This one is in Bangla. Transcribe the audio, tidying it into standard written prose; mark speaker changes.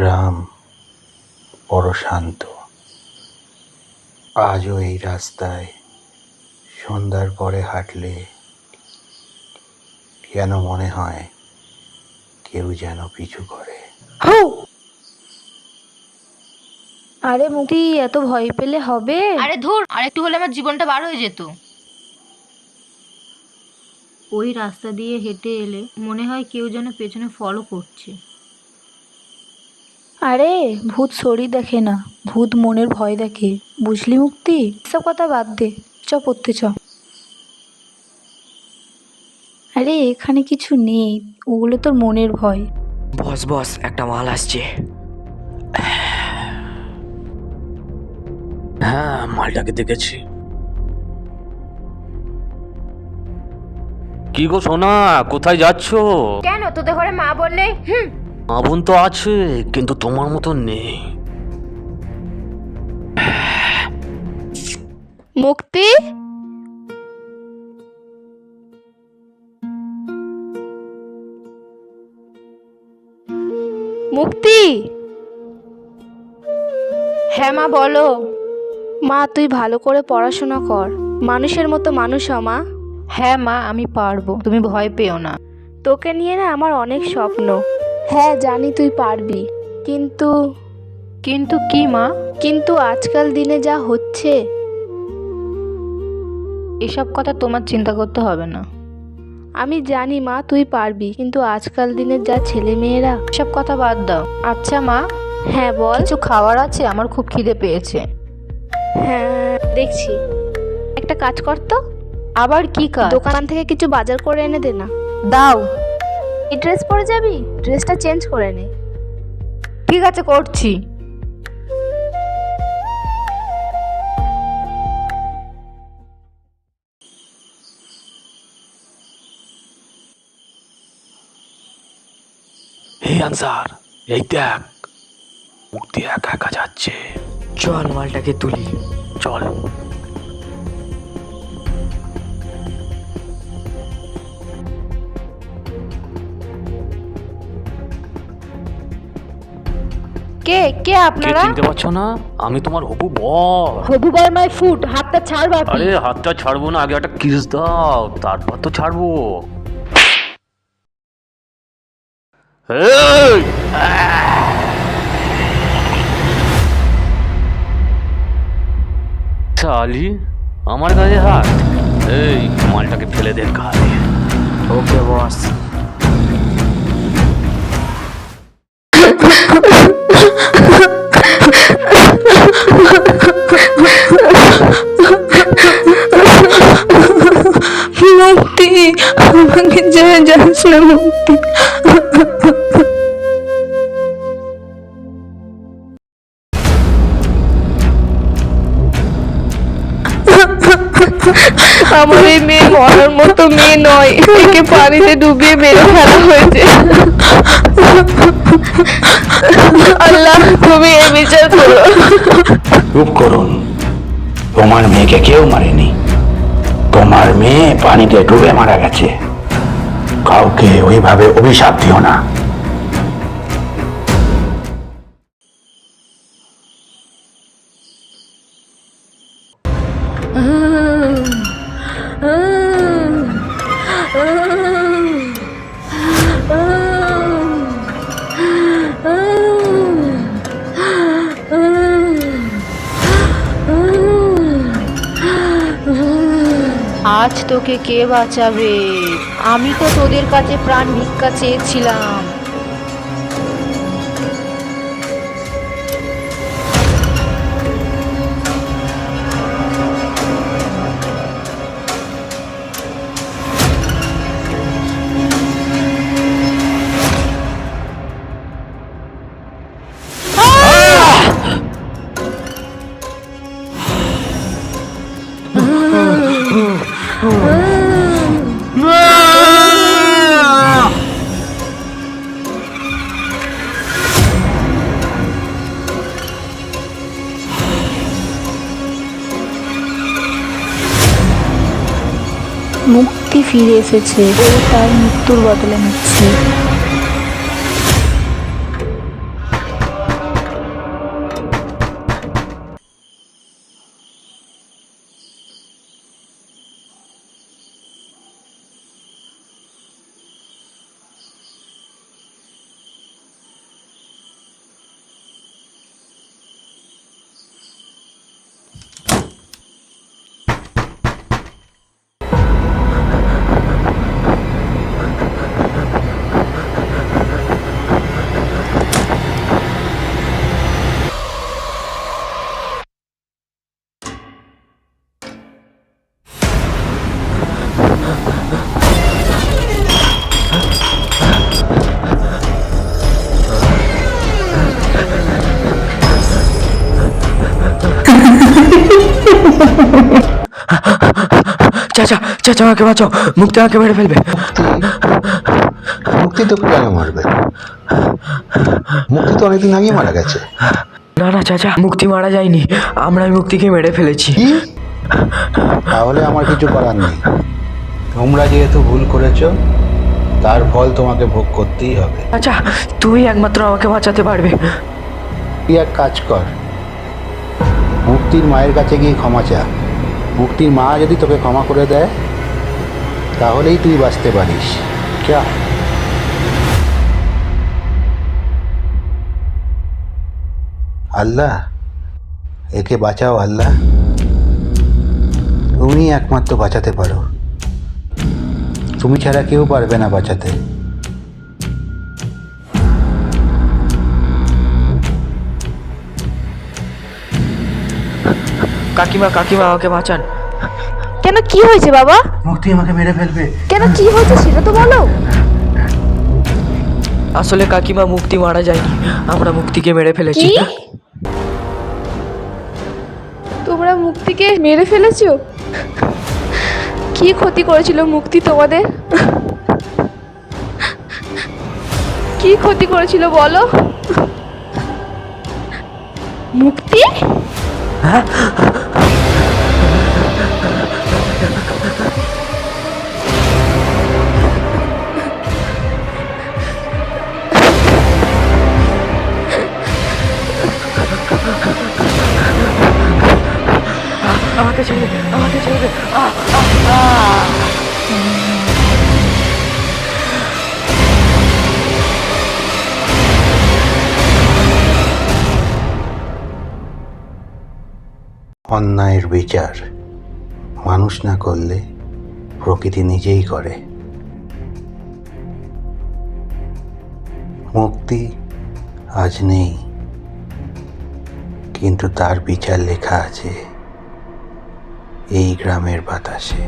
Speaker 1: গ্রাম বড় শান্ত। আজও এই রাস্তায় সন্ধ্যার পরে হাঁটলে যেন মনে হয় কেউ যেন পিছু করে।
Speaker 2: আরে মুক্তি, এত ভয় পেলে হবে?
Speaker 3: আরে ধুর, আর একটু হলে আমার জীবনটা বার হয়ে যেত। ওই রাস্তা দিয়ে হেঁটে এলে মনে হয় কেউ যেন পেছনে ফলো করছে।
Speaker 2: আরে ভূত শরীর দেখে না, ভূত মনের ভয় দেখে, বুঝলি মুক্তি? সব কথা বাদ দে, চ পড়তে চ। আরে এখানে কিছু নেই, ওগুলো তোর মনের ভয়।
Speaker 4: বস বস, একটা মাল আসছে।
Speaker 5: হ্যাঁ, মালটাকে দেখেছি। কি গো সোনা, কোথায় যাচ্ছো?
Speaker 3: কেন, তোদের ঘরে মা বোন নেই?
Speaker 5: মা বোন তো আছে, কিন্তু তোমার মতো নেই।
Speaker 2: মুক্তি, মুক্তি।
Speaker 3: হ্যাঁ মা, বলো।
Speaker 2: মা তুই ভালো করে পড়াশোনা কর, মানুষের মতো মানুষ হ মা।
Speaker 3: হ্যাঁ মা, আমি পারবো, তুমি ভয় পেও না।
Speaker 2: তোকে নিয়ে না আমার অনেক স্বপ্ন। হ্যাঁ জানি তুই পারবি, কিন্তু
Speaker 3: কিন্তু কি মা?
Speaker 2: কিন্তু আজকাল দিনে যা হচ্ছে।
Speaker 3: এসব কথা তোমার চিন্তা করতে হবে না।
Speaker 2: আমি জানি মা তুই পারবি, কিন্তু আজকাল দিনের যা ছেলে মেয়েরা।
Speaker 3: সব কথা বাদ দাও। আচ্ছা মা,
Speaker 2: হ্যাঁ বল।
Speaker 3: কিছু খাবার আছে, আমার খুব খিদে পেয়েছে।
Speaker 2: হ্যাঁ দেখছি, একটা কাজ কর তো,
Speaker 3: আবার কি কাজ?
Speaker 2: দোকান থেকে কিছু বাজার করে এনে দে না।
Speaker 3: দাও।
Speaker 2: এই ড্রেস পরে যাবি, ড্রেসটা চেঞ্জ করে নে।
Speaker 3: ঠিক আছে, করছি।
Speaker 5: হে আনসার, এই দেখ, মুক্তি একা একা যাচ্ছে।
Speaker 4: চল মালটাকে তুলি।
Speaker 5: চল।
Speaker 3: কে কে
Speaker 5: কে
Speaker 3: আপনারা?
Speaker 5: চিনতে পারছো না? আমি তোমার হবু বর।
Speaker 3: হবু বর মাই ফুট, হাতটা ছাড় বাপি।
Speaker 5: আরে হাতটা ছাড়বো না, আগে একটা কিস দাও, তারপর তো ছাড়বো। এই! শালি, আমার গায়ে হাত! এই মালটাকে ফেলে দে গায়ে।
Speaker 4: ওকে বস।
Speaker 2: মুক্তি, আমাকে ছেড়ে যাস না মুক্তি। আমার এই মেয়ে মরার মতো মেয়ে নয়, একে পানিতে ডুবিয়ে মেরে ফেলা হয়েছে। আল্লাহ তুমি এর বিচার করো।
Speaker 1: চুপ করুন, তোমার মেয়েকে কেউ মারেনি। তোমার মেয়ে পানিতে ডুবে মারা গেছে। কাউকে ওইভাবে অভিশাপ দিও না।
Speaker 3: আজ তোকে কে বাঁচাবে? আমি তো তোদের কাছে প্রাণ ভিক্ষা চেয়েছিলাম।
Speaker 2: মুক্তি ফিরে এসেছে, ও তার মৃত্যুর বদলে নিচ্ছে।
Speaker 4: চাচা আমাকে বাঁচাও, মুক্তি আমাকে মেরে ফেলবে।
Speaker 1: মুক্তি তো কেন মারবে? মুক্তি তো অনেকদিন আগেই মারা গেছে।
Speaker 4: না না চাচা, মুক্তি মারা যায়নি, আমরাই মুক্তিকে মেরে ফেলেছি।
Speaker 1: কি? তাহলে আমার কিছু করার নেই। তোমরা যেহেতু ভুল করেছো, তার ফল তোমাকে ভোগ করতেই হবে।
Speaker 4: চাচা তুই একমাত্র আমাকে বাঁচাতে পারবে।
Speaker 1: তুই এক কাজ কর, মুক্তির মায়ের কাছে গিয়ে ক্ষমা চা। মুক্তির মা যদি তোকে ক্ষমা করে দেয়, তাহলেই তুই বাঁচতে পারিস। চা। আল্লাহ, একে বাঁচাও আল্লাহ, তুমি একমাত্র বাঁচাতে পারো। তুমি ছাড়া কেউ পারবে না বাঁচাতে।
Speaker 4: কাকিমা কাকিমা আমাকে বাঁচান।
Speaker 2: কেন, কি হয়েছে বাবা?
Speaker 1: মুক্তি আমাকে মেরে ফেলবে।
Speaker 2: কেন, কি হয়েছে সেটা তো বলো।
Speaker 4: আসলে কাকিমা মুক্তি মারা যায়নি, আমরা মুক্তিকে মেরে ফেলেছি।
Speaker 2: কি? তোমরা মুক্তিকে মেরে ফেলেছো? কি ক্ষতি করেছিল মুক্তি তোমাদের? কি ক্ষতি করেছিল বলো? মুক্তি?
Speaker 4: আমাকে ছেড়ে দে, আমাকে ছেড়ে দে।
Speaker 1: অন্যায়ের বিচার মানুষ না করলে প্রকৃতি নিজেই করে। মুক্তি আজ নেই, কিন্তু তার বিচার লেখা আছে এই গ্রামের বাতাসে।